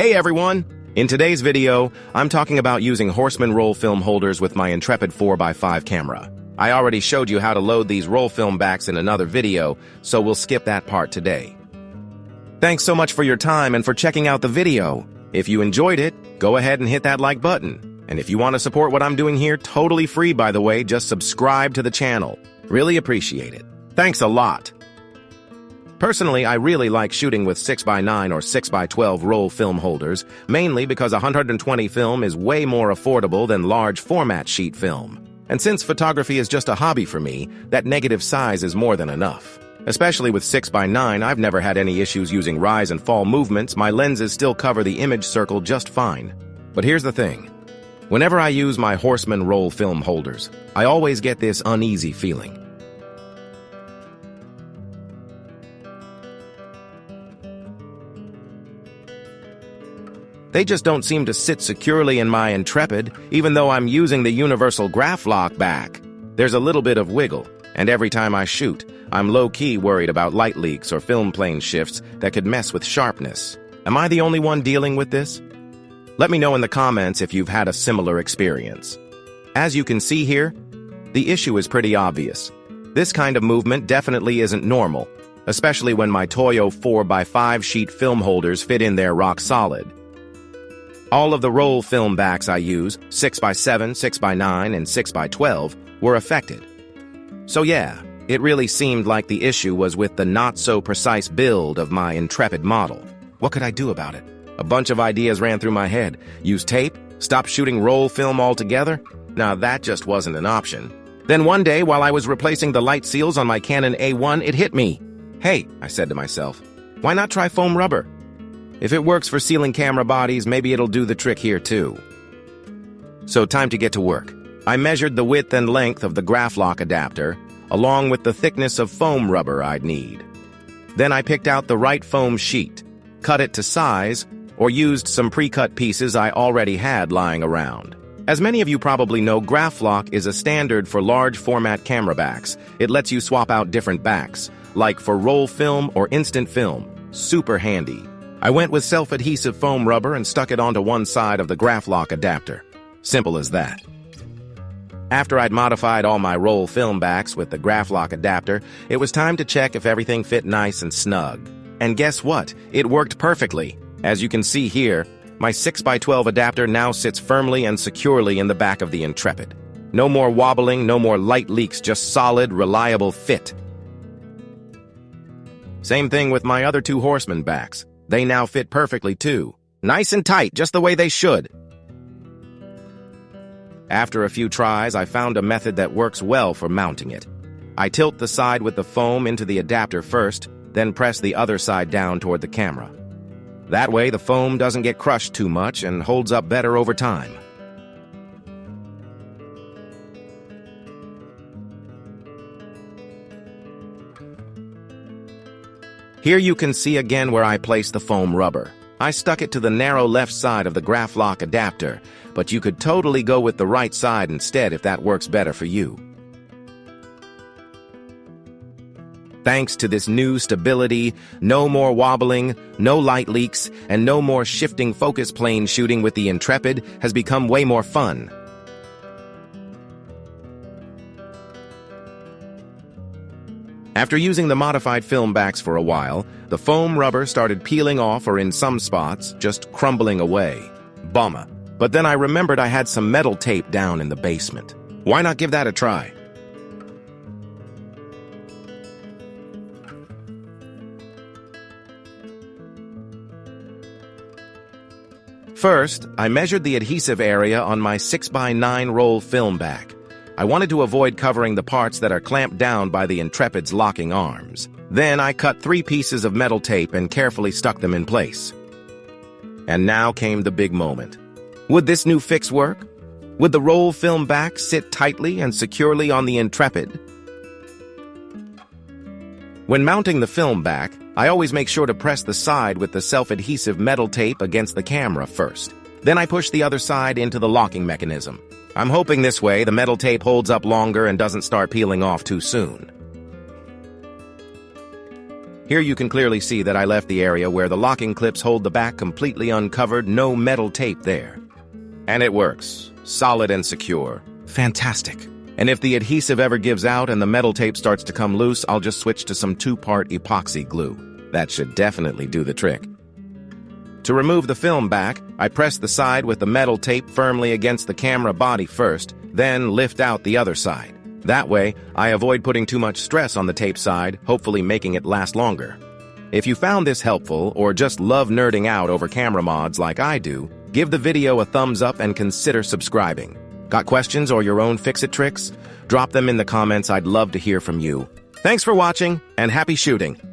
Hey everyone! In today's video, I'm talking about using Horseman roll film holders with my Intrepid 4x5 camera. I already showed you how to load these roll film backs in another video, so we'll skip that part today. Thanks so much for your time and for checking out the video. If you enjoyed it, go ahead and hit that like button. And if you want to support what I'm doing here, totally free by the way, just subscribe to the channel. Really appreciate it. Thanks a lot. Personally, I really like shooting with 6x9 or 6x12 roll film holders, mainly because 120 film is way more affordable than large format sheet film. And since photography is just a hobby for me, that negative size is more than enough. Especially with 6x9, I've never had any issues using rise and fall movements. My lenses still cover the image circle just fine. But here's the thing. Whenever I use my Horseman roll film holders, I always get this uneasy feeling. They just don't seem to sit securely in my Intrepid, even though I'm using the universal Graflok back. There's a little bit of wiggle, and every time I shoot, I'm low-key worried about light leaks or film plane shifts that could mess with sharpness. Am I the only one dealing with this? Let me know in the comments if you've had a similar experience. As you can see here, the issue is pretty obvious. This kind of movement definitely isn't normal, especially when my Toyo 4x5 sheet film holders fit in there rock solid. All of the roll film backs I use, 6x7, 6x9, and 6x12, were affected. So yeah, it really seemed like the issue was with the not-so-precise build of my Intrepid model. What could I do about it? A bunch of ideas ran through my head. Use tape? Stop shooting roll film altogether? Now that just wasn't an option. Then one day, while I was replacing the light seals on my Canon A1, it hit me. Hey, I said to myself, why not try foam rubber? If it works for sealing camera bodies, maybe it'll do the trick here too. So time to get to work. I measured the width and length of the Graflok adapter, along with the thickness of foam rubber I'd need. Then I picked out the right foam sheet, cut it to size, or used some pre-cut pieces I already had lying around. As many of you probably know, Graflok is a standard for large format camera backs. It lets you swap out different backs, like for roll film or instant film. Super handy. I went with self-adhesive foam rubber and stuck it onto one side of the Graflok adapter. Simple as that. After I'd modified all my roll film backs with the Graflok adapter, it was time to check if everything fit nice and snug. And guess what? It worked perfectly. As you can see here, my 6x12 adapter now sits firmly and securely in the back of the Intrepid. No more wobbling, no more light leaks, just solid, reliable fit. Same thing with my other two Horseman backs. They now fit perfectly too. Nice and tight, just the way they should. After a few tries, I found a method that works well for mounting it. I tilt the side with the foam into the adapter first, then press the other side down toward the camera. That way, the foam doesn't get crushed too much and holds up better over time. Here you can see again where I placed the foam rubber. I stuck it to the narrow left side of the Graflok adapter, but you could totally go with the right side instead if that works better for you. Thanks to this new stability, no more wobbling, no light leaks, and no more shifting focus plane shooting with the Intrepid has become way more fun. After using the modified film backs for a while, the foam rubber started peeling off or in some spots, just crumbling away. Bummer. But then I remembered I had some metal tape down in the basement. Why not give that a try? First, I measured the adhesive area on my 6x9 roll film back. I wanted to avoid covering the parts that are clamped down by the Intrepid's locking arms. Then I cut 3 pieces of metal tape and carefully stuck them in place. And now came the big moment. Would this new fix work? Would the roll film back sit tightly and securely on the Intrepid? When mounting the film back, I always make sure to press the side with the self-adhesive metal tape against the camera first. Then I push the other side into the locking mechanism. I'm hoping this way the metal tape holds up longer and doesn't start peeling off too soon. Here you can clearly see that I left the area where the locking clips hold the back completely uncovered, no metal tape there. And it works. Solid and secure. Fantastic. And if the adhesive ever gives out and the metal tape starts to come loose, I'll just switch to some 2-part epoxy glue. That should definitely do the trick. To remove the film back, I press the side with the metal tape firmly against the camera body first, then lift out the other side. That way, I avoid putting too much stress on the tape side, hopefully making it last longer. If you found this helpful or just love nerding out over camera mods like I do, give the video a thumbs up and consider subscribing. Got questions or your own fix-it tricks? Drop them in the comments. I'd love to hear from you. Thanks for watching, and happy shooting!